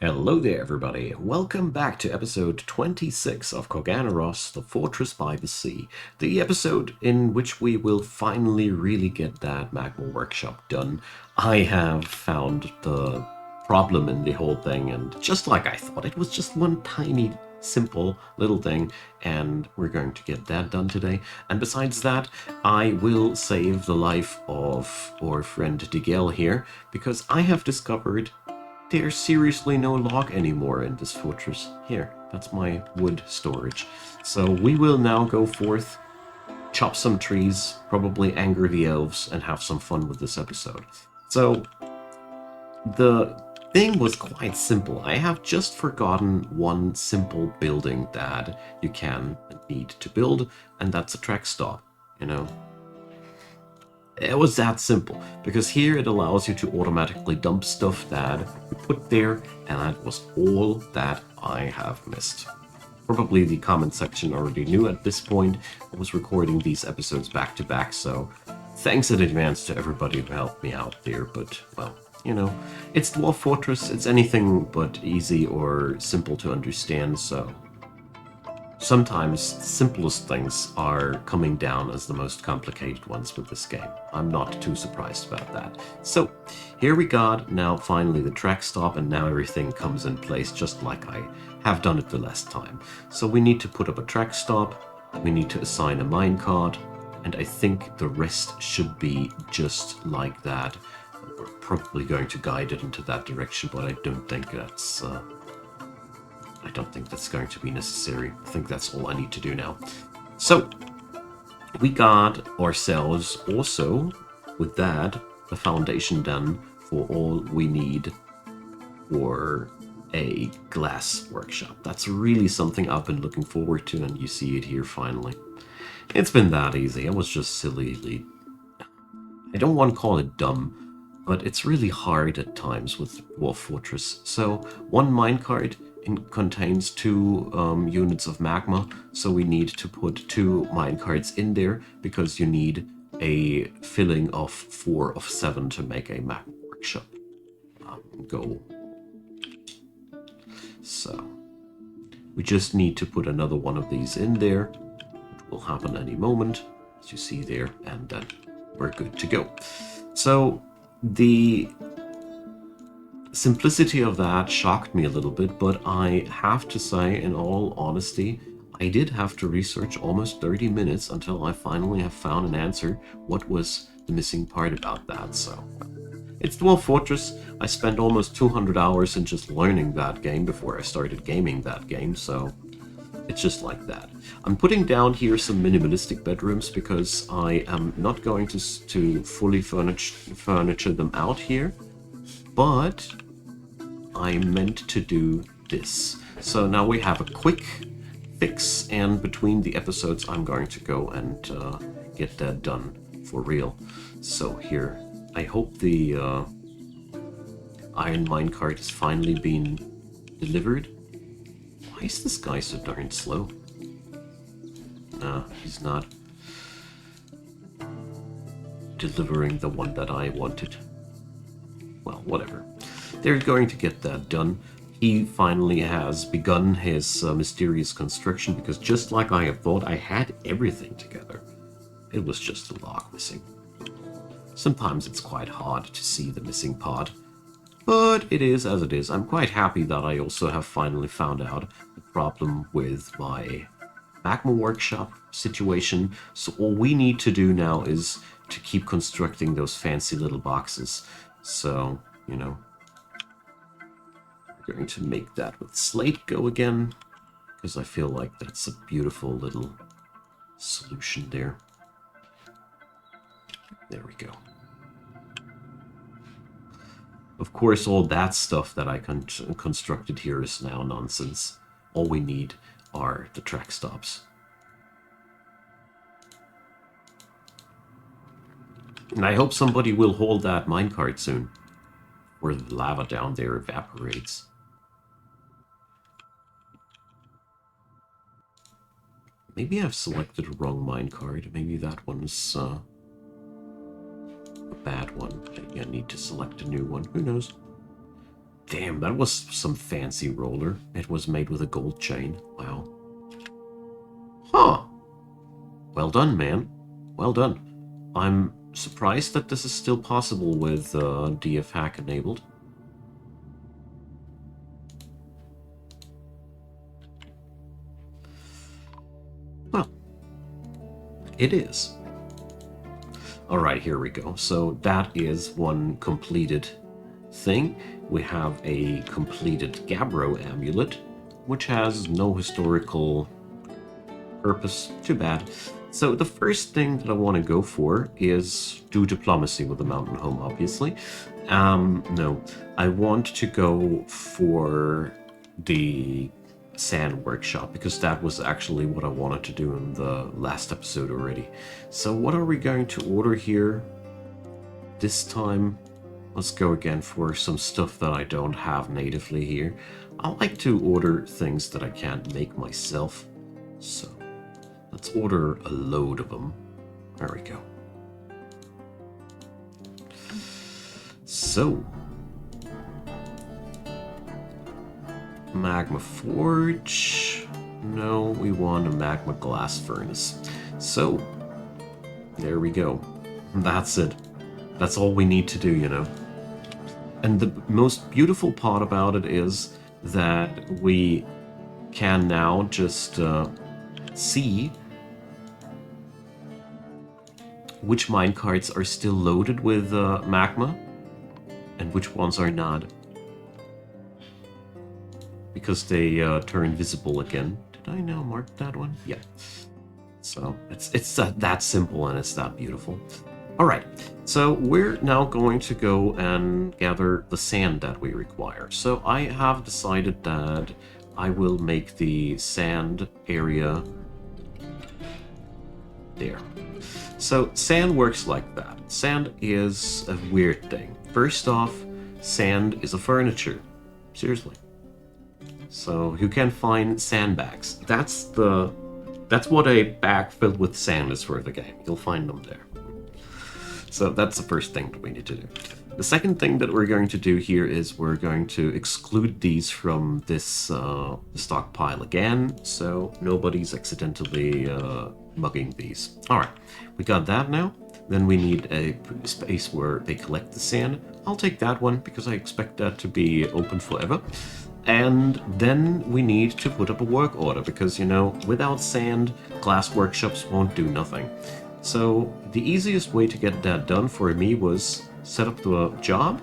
Hello there, everybody. Welcome back to episode 26 of Koganaros, The Fortress by the Sea. The episode in which we will finally really get that Magma workshop done. I have found the problem in the whole thing, and just like I thought, it was just one tiny, simple little thing, and we're going to get that done today. And besides that, I will save the life of our friend Digel here, because I have discovered there's seriously no log anymore in this fortress. Here, that's my wood storage. So we will now go forth, chop some trees, probably anger the elves, and have some fun with this episode. So the thing was quite simple. I have just forgotten one simple building that you can and need to build, and that's a track stop, you know. It was that simple, because here it allows you to automatically dump stuff that you put there, and that was all that I have missed. Probably the comment section already knew at this point. I was recording these episodes back to back, so thanks in advance to everybody who helped me out there, but, well, you know, it's Dwarf Fortress, it's anything but easy or simple to understand, so sometimes the simplest things are coming down as the most complicated ones with this game. I'm not too surprised about that. So, here we got now finally the track stop, and now everything comes in place just like I have done it the last time. So we need to put up a track stop, we need to assign a minecart, and I think the rest should be just like that. We're probably going to guide it into that direction, but I don't think that's going to be necessary. I think that's all I need to do now. So, we got ourselves also, with that, the foundation done for all we need for a glass workshop. That's really something I've been looking forward to, and you see it here finally. It's been that easy. I was just silly. I don't want to call it dumb, but it's really hard at times with Dwarf Fortress. So, one minecart contains two units of magma, so we need to put two minecarts in there because you need a filling of 4 of 7 to make a magma workshop go. So we just need to put another one of these in there. It will happen any moment, as you see there, and then we're good to go. So the simplicity of that shocked me a little bit, but I have to say, in all honesty, I did have to research almost 30 minutes until I finally have found an answer what was the missing part about that. So it's Dwarf Fortress. I spent almost 200 hours in just learning that game before I started gaming that game, so it's just like that. I'm putting down here some minimalistic bedrooms because I am not going to fully furniture them out here, but I meant to do this. So now we have a quick fix, and between the episodes I'm going to go and get that done for real. So here, I hope the iron minecart is finally being delivered. Why is this guy so darn slow? Nah, he's not delivering the one that I wanted. Well, whatever. They're going to get that done. He finally has begun his mysterious construction, because just like I have thought, I had everything together. It was just a log missing. Sometimes it's quite hard to see the missing part, but it is as it is. I'm quite happy that I also have finally found out the problem with my Magma workshop situation, so all we need to do now is to keep constructing those fancy little boxes. So, you know, we're going to make that with slate go again, because I feel like that's a beautiful little solution there. There we go. Of course, all that stuff that I constructed here is now nonsense. All we need are the track stops. And I hope somebody will hold that minecart soon, where the lava down there evaporates. Maybe I've selected a wrong minecart. Maybe that one's a bad one. Maybe I need to select a new one. Who knows? Damn, that was some fancy roller. It was made with a gold chain. Wow. Huh. Well done, man. Well done. I'm surprised that this is still possible with DF hack enabled. Well, it is. Alright, here we go. So that is one completed thing. We have a completed Gabbro amulet, which has no historical purpose. Too bad. So the first thing that I want to go for is do diplomacy with the mountain home, obviously. No, I want to go for the sand workshop because that was actually what I wanted to do in the last episode already. So what are we going to order here? This time, let's go again for some stuff that I don't have natively here. I like to order things that I can't make myself. So let's order a load of them. There we go. So, Magma Forge. No, we want a Magma Glass Furnace. So, there we go. That's it. That's all we need to do, you know. And the most beautiful part about it is that we can now just see which minecarts are still loaded with magma and which ones are not. Because they turn visible again. Did I now mark that one? Yeah. So it's that simple and it's that beautiful. Alright, so we're now going to go and gather the sand that we require. So I have decided that I will make the sand area there. So sand works like that. Sand is a weird thing. First off, sand is a furniture. Seriously. So you can find sandbags. That's what a bag filled with sand is for the game. You'll find them there. So that's the first thing that we need to do. The second thing that we're going to do here is we're going to exclude these from this stockpile again, so nobody's accidentally mugging these. Alright, we got that now. Then we need a space where they collect the sand. I'll take that one because I expect that to be open forever. And then we need to put up a work order because, you know, without sand, glass workshops won't do nothing. So the easiest way to get that done for me was set up the job,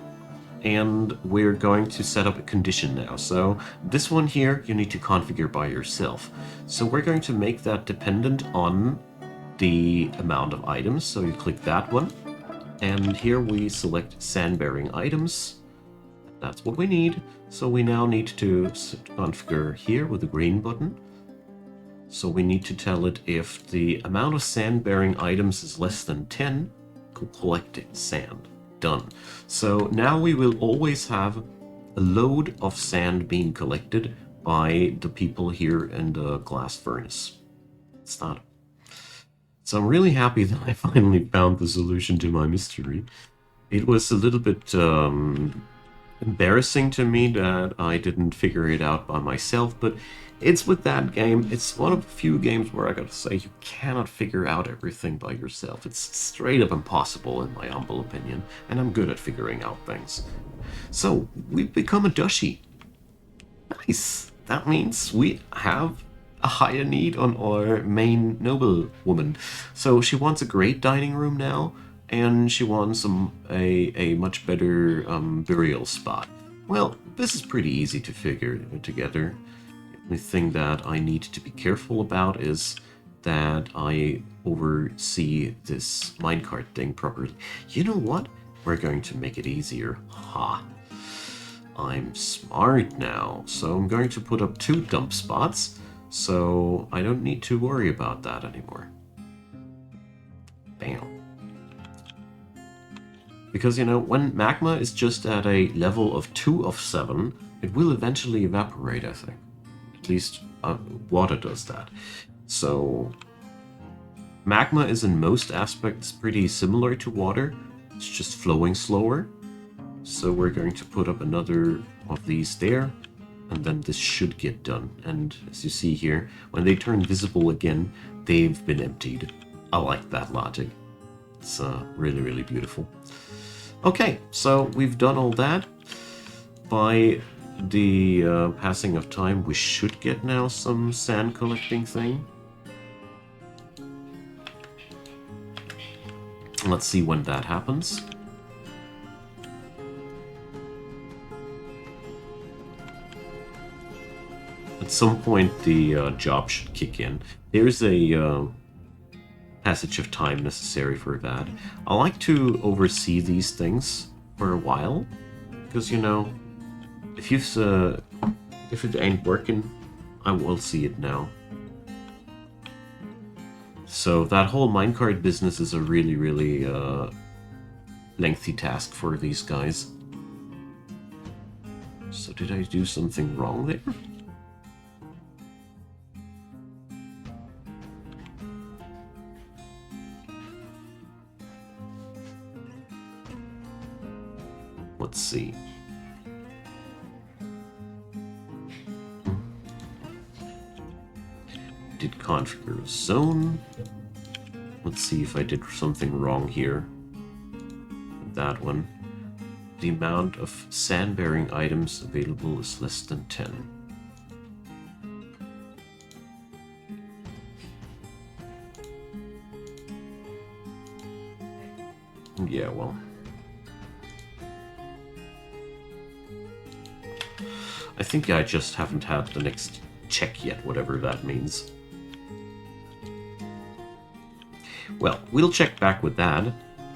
and we're going to set up a condition now. So this one here you need to configure by yourself. So we're going to make that dependent on the amount of items. So you click that one, and here we select sand bearing items. That's what we need. So we now need to configure here with the green button. So we need to tell it if the amount of sand bearing items is less than 10, collecting sand. Done. So now we will always have a load of sand being collected by the people here in the glass furnace. It's not. So I'm really happy that I finally found the solution to my mystery. It was a little bit embarrassing to me that I didn't figure it out by myself, but it's with that game. It's one of the few games where I gotta say you cannot figure out everything by yourself. It's straight up impossible in my humble opinion, and I'm good at figuring out things. So, we've become a duchy. Nice! That means we have a higher need on our main noble woman. So she wants a great dining room now, and she wants a much better burial spot. Well, this is pretty easy to figure together. The thing that I need to be careful about is that I oversee this minecart thing properly. You know what? We're going to make it easier. Ha! I'm smart now, so I'm going to put up 2 dump spots, so I don't need to worry about that anymore. Bam. Because, you know, when magma is just at a level of 2 of 7, it will eventually evaporate, I think. At least water does that. So magma is in most aspects pretty similar to water. It's just flowing slower. So we're going to put up another of these there, and then this should get done. And as you see here, when they turn visible again, they've been emptied. I like that logic. It's really, really beautiful. Okay, so we've done all that. By the passing of time, we should get now some sand collecting thing. Let's see when that happens. At some point, the job should kick in. There's a passage of time necessary for that. I like to oversee these things for a while, because, you know, if it ain't working, I will see it now. So that whole minecart business is a really, really lengthy task for these guys. So did I do something wrong there? Let's see. Did configure a zone. Let's see if I did something wrong here. That one. The amount of sand-bearing items available is less than 10. Yeah, well. I think I just haven't had the next check yet, whatever that means. Well, we'll check back with that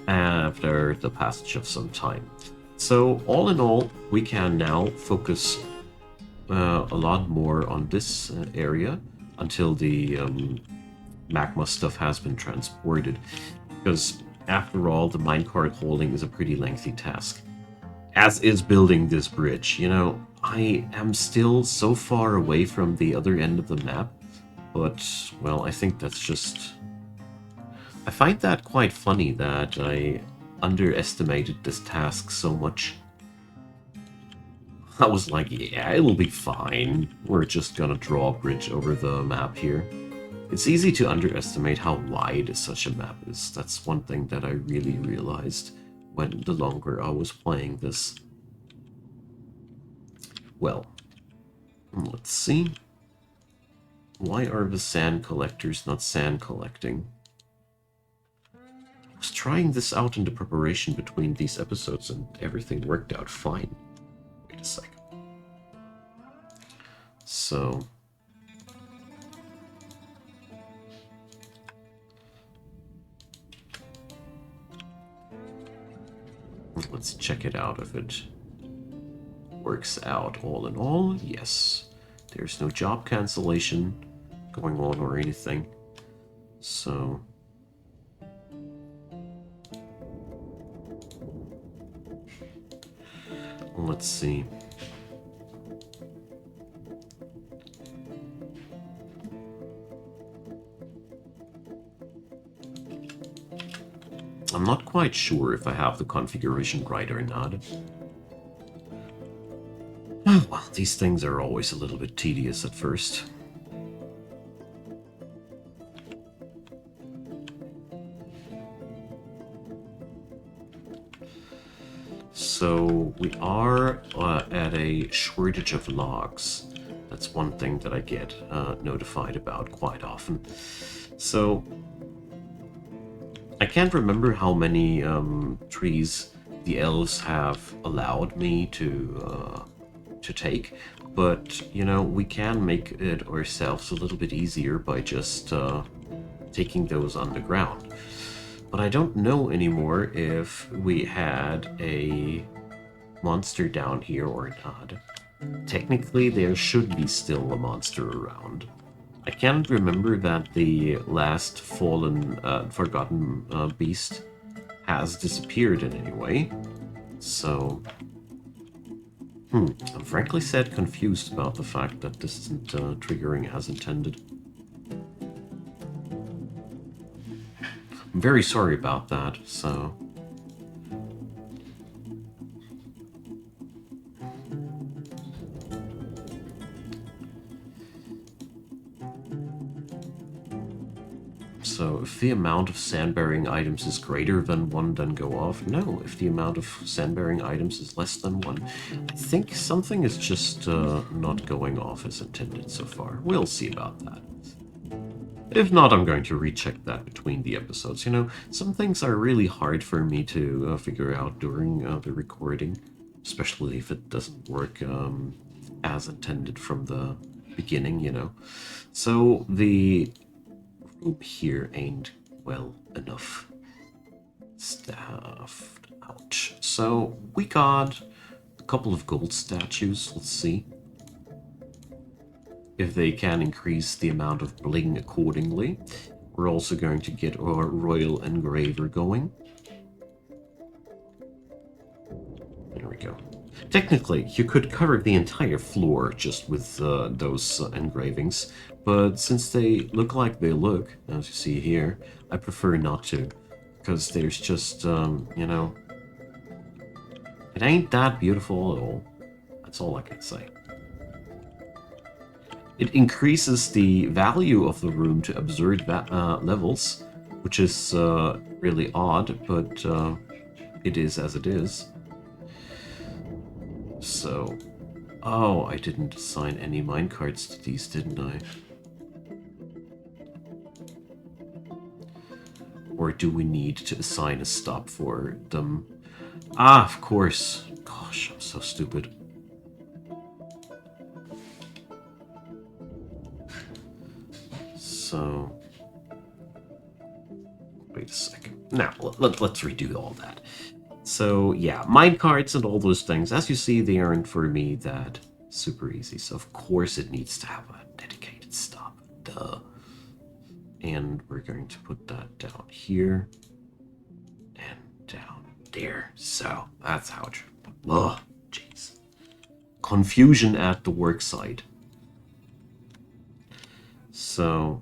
after the passage of some time. So, all in all, we can now focus a lot more on this area until the magma stuff has been transported. Because, after all, the minecart hauling is a pretty lengthy task. As is building this bridge. You know, I am still so far away from the other end of the map, but, well, I think that's just... I find that quite funny that I underestimated this task so much. I was like, yeah, it'll be fine. We're just gonna draw a bridge over the map here. It's easy to underestimate how wide such a map is. That's one thing that I really realized when the longer I was playing this. Well, let's see. Why are the sand collectors not sand collecting? I was trying this out in the preparation between these episodes and everything worked out fine. Wait a second. So... let's check it out if it works out all in all. Yes, there's no job cancellation going on or anything. So let's see. I'm not quite sure if I have the configuration right or not. Oh, well, these things are always a little bit tedious at first. So we are at a shortage of logs. That's one thing that I get notified about quite often. So I can't remember how many trees the elves have allowed me to take, but you know, we can make it ourselves a little bit easier by just taking those underground. But I don't know anymore if we had a monster down here or not. Technically, there should be still a monster around. I can't remember that the last fallen, forgotten beast has disappeared in any way. So, I'm frankly said confused about the fact that this isn't triggering as intended. I'm very sorry about that, so... So if the amount of sand-bearing items is greater than 1, then go off. No, if the amount of sand-bearing items is less than 1. I think something is just not going off as intended so far. We'll see about that. If not, I'm going to recheck that between the episodes. You know, some things are really hard for me to figure out during the recording, especially if it doesn't work as intended from the beginning, you know. So the room here ain't well enough staffed. Ouch. So we got a couple of gold statues. Let's see if they can increase the amount of bling accordingly. We're also going to get our royal engraver going. There we go. Technically, you could cover the entire floor just with those engravings, but since they look like they look, as you see here, I prefer not to, because there's just, you know, it ain't that beautiful at all. That's all I can say. It increases the value of the room to absurd levels, which is really odd, but it is as it is. So, oh, I didn't assign any minecarts to these, didn't I? Or do we need to assign a stop for them? Ah, of course. Gosh, I'm so stupid. So, wait a second. Now, let's redo all that. So, yeah, minecarts and all those things. As you see, they aren't for me that super easy. So, of course, it needs to have a dedicated stop. Duh. And we're going to put that down here. And down there. So, that's how it should. Ugh, jeez. Confusion at the work site. So...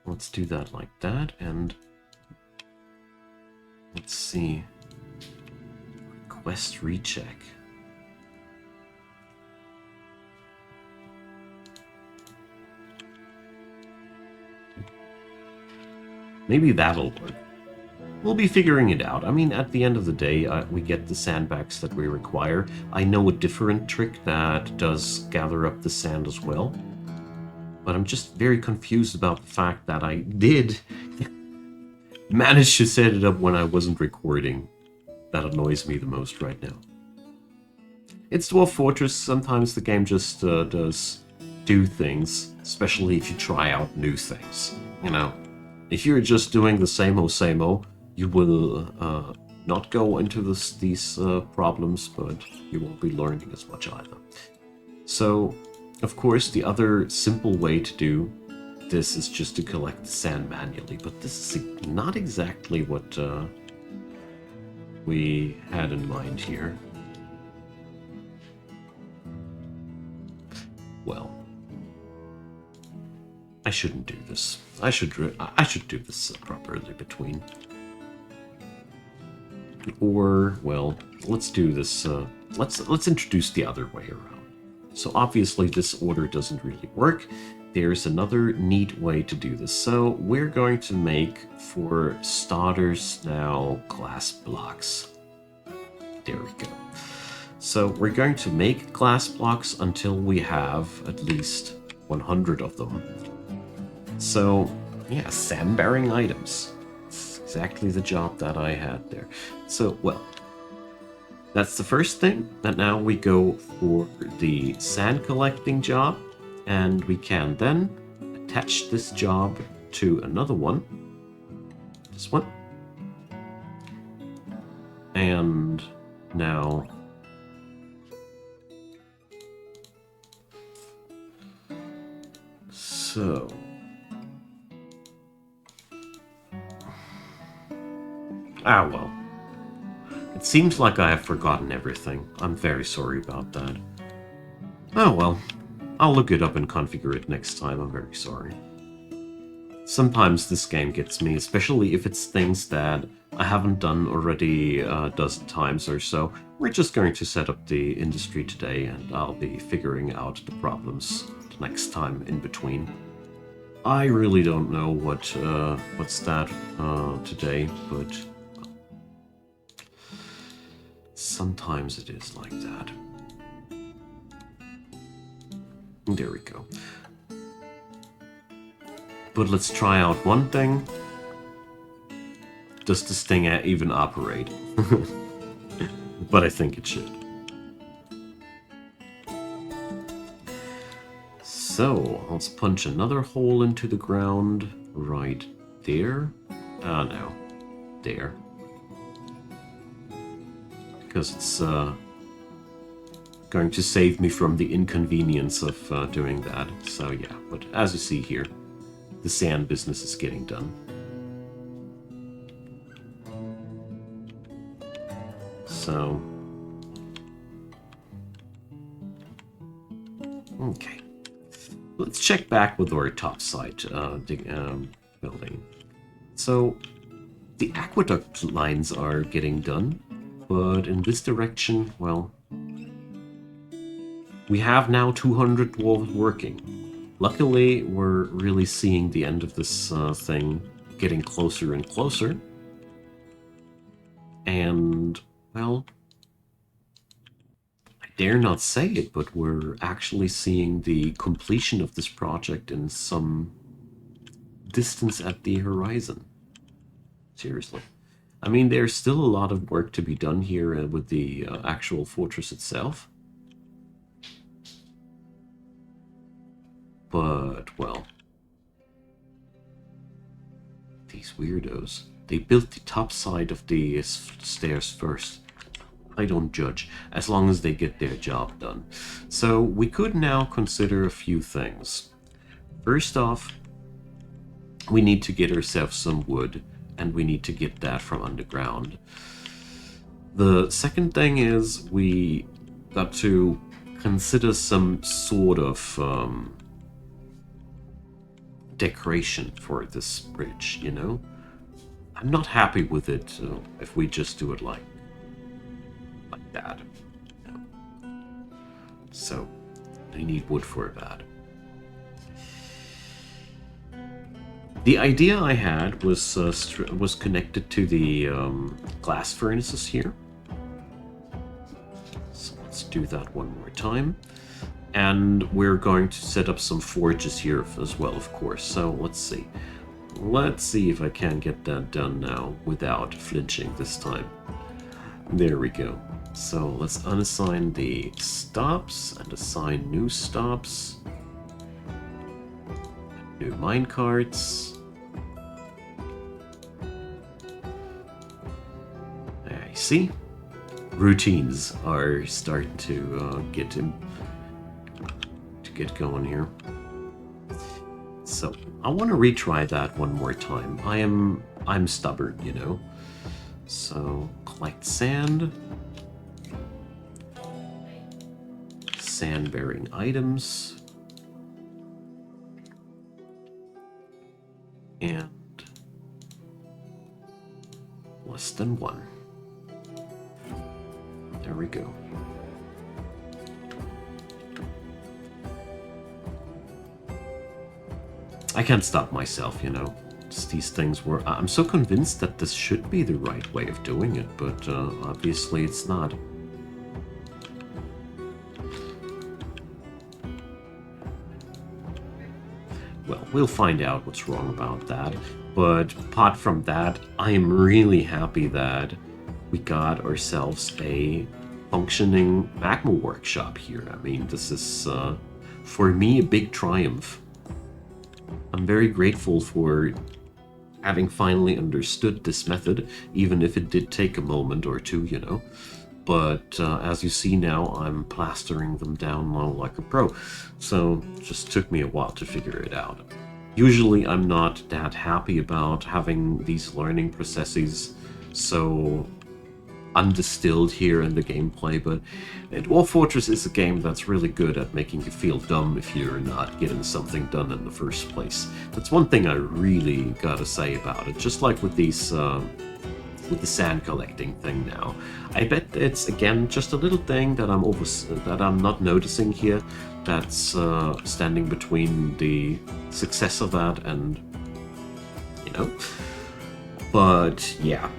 let's do that like that, and let's see. Request recheck. Maybe that'll work. We'll be figuring it out. I mean, at the end of the day, we get the sandbags that we require. I know a different trick that does gather up the sand as well. But I'm just very confused about the fact that I did manage to set it up when I wasn't recording. That annoys me the most right now. It's Dwarf Fortress. Sometimes the game just does do things, especially if you try out new things. You know, if you're just doing the same-o, you will not go into these problems, but you won't be learning as much either. So... of course, the other simple way to do this is just to collect the sand manually, but this is not exactly what we had in mind here. Well, I shouldn't do this. I should do this properly between. Or, well, let's do this. Let's introduce the other way around. So obviously this order doesn't really work. There's another neat way to do this. So we're going to make, for starters now, glass blocks. There we go. So we're going to make glass blocks until we have at least 100 of them. So, yeah, sand-bearing items. It's exactly the job that I had there. So, well... that's the first thing, and now we go for the sand collecting job, and we can then attach this job to another one. This one. And now... so... ah, well. It seems like I have forgotten everything. I'm very sorry about that. Oh well, I'll look it up and configure it next time. I'm very sorry. Sometimes this game gets me, especially if it's things that I haven't done already a dozen times or so. We're just going to set up the industry today, and I'll be figuring out the problems the next time in between. I really don't know what's that today, but sometimes it is like that. There we go. But let's try out one thing. Does this thing even operate? But I think it should. So, let's punch another hole into the ground right there. No. There. Because it's going to save me from the inconvenience of doing that. So yeah, but as you see here, the sand business is getting done. So, okay. Let's check back with our topside building. So, the aqueduct lines are getting done, but in this direction, well, we have now 200 dwarves working. Luckily, we're really seeing the end of this thing getting closer and closer. And, well, I dare not say it, but we're actually seeing the completion of this project in some distance at the horizon. Seriously. I mean, there's still a lot of work to be done here with the actual fortress itself. But, well, these weirdos. They built the top side of the stairs first. I don't judge, as long as they get their job done. So we could now consider a few things. First off, we need to get ourselves some wood, and we need to get that from underground. The second thing is we got to consider some sort of decoration for this bridge, you know? I'm not happy with it if we just do it like that. You know? So, I need wood for that. The idea I had was connected to the glass furnaces here. So let's do that one more time. And we're going to set up some forges here as well, of course. So let's see. Let's see if I can get that done now without flinching this time. There we go. So let's unassign the stops and assign new stops. New minecarts. I see. Routines are starting to get going here. So I want to retry that one more time. I'm stubborn, you know. So collect sand. Sand bearing items. And less than one. There we go. I can't stop myself, you know. Just these things were... I'm so convinced that this should be the right way of doing it, but obviously it's not. Well, we'll find out what's wrong about that. But apart from that, I am really happy that we got ourselves a functioning Magma workshop here. I mean, this is, for me, a big triumph. I'm very grateful for having finally understood this method, even if it did take a moment or two, you know. But as you see now, I'm plastering them down low like a pro. So it just took me a while to figure it out. Usually I'm not that happy about having these learning processes so undistilled here in the gameplay, but Dwarf Fortress is a game that's really good at making you feel dumb if you're not getting something done in the first place. That's one thing I really gotta say about it. Just like with these with the sand collecting thing now. I bet it's again just a little thing that I'm not noticing here. That's standing between the success of that and But yeah,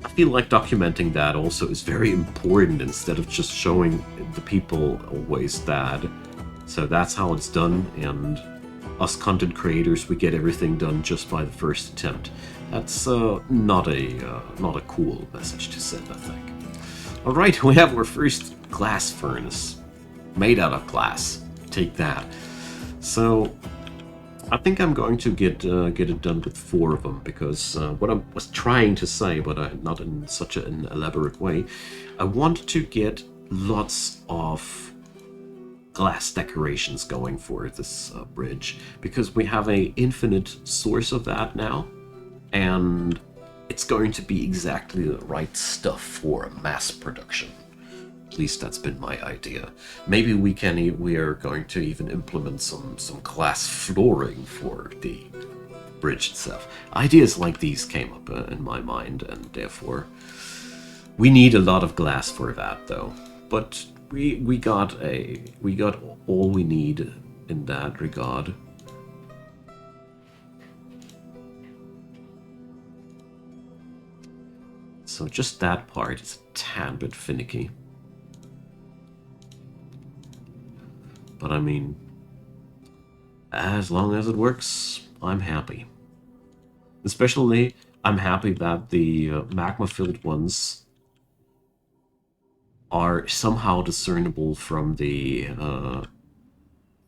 I feel like documenting that also is very important instead of just showing the people always that. So that's how it's done, and us content creators, we get everything done just by the first attempt. That's not a cool message to send, I think. All right, we have our first glass furnace made out of glass. Take that. So I think I'm going to get it done with 4 of them, because what I was trying to say, but not in such an elaborate way, I want to get lots of glass decorations going for this bridge, because we have an infinite source of that now, and it's going to be exactly the right stuff for mass production. At least that's been my idea. Maybe we are going to even implement some glass flooring for the bridge itself. Ideas like these came up in my mind, and therefore we need a lot of glass for that, though. But we got all we need in that regard. So just that part is a tad bit finicky. But I mean, as long as it works, I'm happy. Especially, I'm happy that the magma-filled ones are somehow discernible from the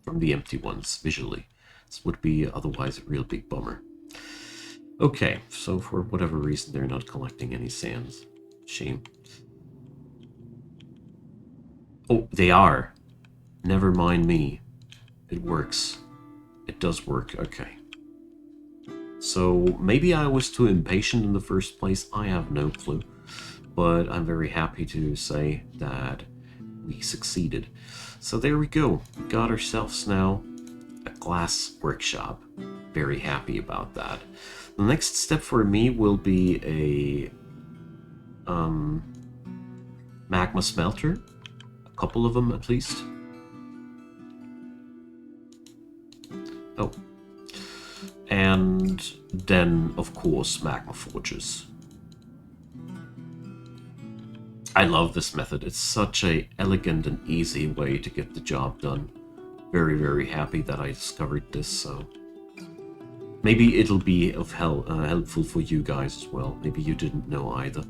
empty ones visually. This would be otherwise a real big bummer. Okay, so for whatever reason they're not collecting any sands. Shame. Oh, they are. Never mind me. It works. It does work. Okay. So maybe I was too impatient in the first place. I have no clue. But I'm very happy to say that we succeeded. So there we go. We got ourselves now a glass workshop. Very happy about that. The next step for me will be a magma smelter. A couple of them at least. Oh. And then, of course, magma forges. I love this method. It's such a elegant and easy way to get the job done. Very, very happy that I discovered this, so maybe it'll be of helpful for you guys as well. Maybe you didn't know either.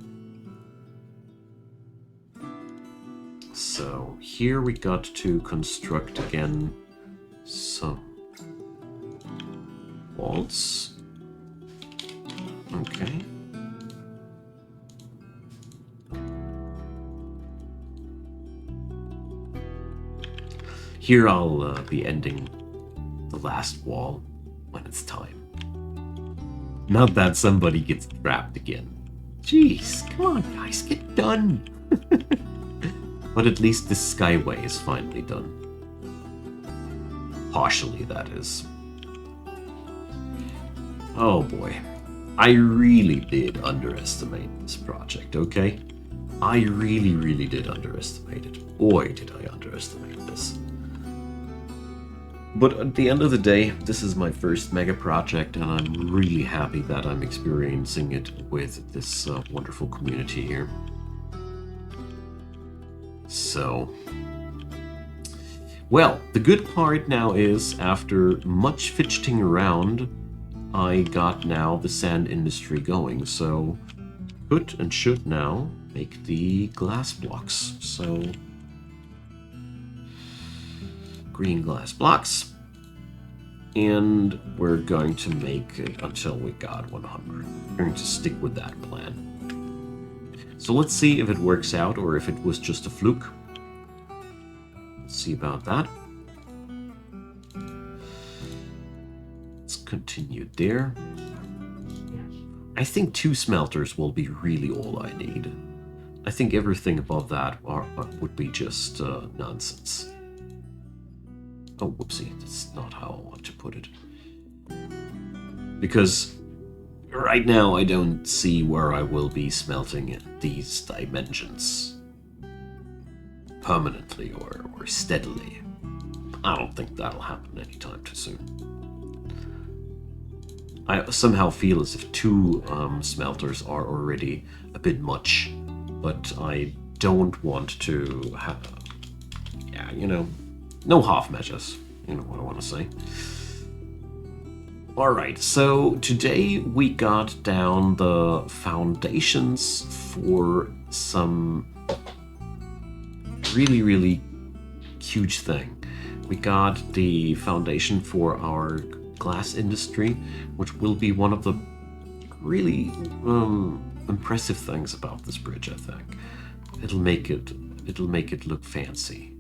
So here we got to construct again some walls. Okay. Here I'll be ending the last wall when it's time. Not that somebody gets trapped again. Jeez, come on guys, get done! But at least the skyway is finally done. Partially, that is. Oh boy. I really did underestimate this project, okay? I really, really did underestimate it. Boy, did I underestimate this. But at the end of the day, this is my first mega project, and I'm really happy that I'm experiencing it with this wonderful community here. So, well, the good part now is, after much fidgeting around, I got now the sand industry going, so could and should now make the glass blocks. So, green glass blocks, and we're going to make it until we got 100. We're going to stick with that plan. So let's see if it works out or if it was just a fluke. Let's see about that. Let's continue there. I think 2 smelters will be really all I need. I think everything above that would be just nonsense. Oh, whoopsie, that's not how I want to put it. Because right now I don't see where I will be smelting in these dimensions permanently or steadily. I don't think that'll happen anytime too soon. I somehow feel as if two smelters are already a bit much, but I don't want to have, yeah, you know, no half measures, you know what I want to say. Alright, so today we got down the foundations for some really huge thing. We got the foundation for our glass industry, which will be one of the really impressive things about this bridge, I think. It'll make it look fancy.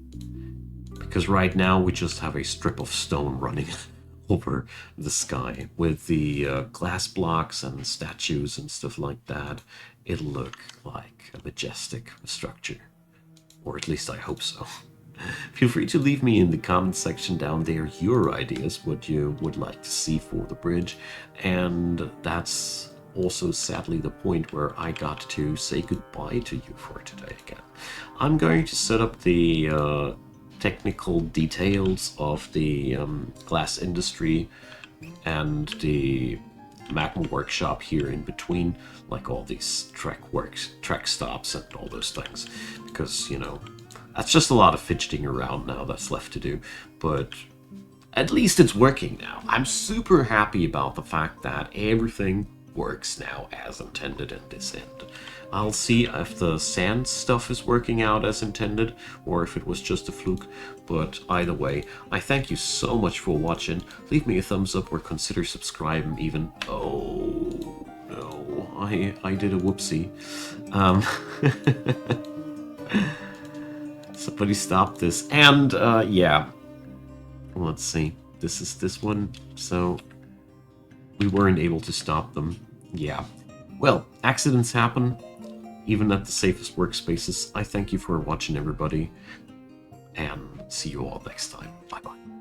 Because right now we just have a strip of stone running over the sky with the glass blocks and statues and stuff like that. It'll look like a majestic structure. Or at least I hope so. Feel free to leave me in the comment section down there your ideas, what you would like to see for the bridge. And that's also sadly the point where I got to say goodbye to you for today again. I'm going to set up the technical details of the glass industry and the Magma workshop here in between, like all these track stops and all those things, because, you know, that's just a lot of fidgeting around now that's left to do, but at least it's working now. I'm super happy about the fact that everything works now as intended in this end. I'll see if the sand stuff is working out as intended, or if it was just a fluke, but either way, I thank you so much for watching. Leave me a thumbs up or consider subscribing even. Oh, no, I did a whoopsie. Somebody stop this, and yeah, let's see, this is this one, so we weren't able to stop them. Yeah, well, accidents happen, even at the safest workspaces. I thank you for watching, everybody, and see you all next time. Bye-bye.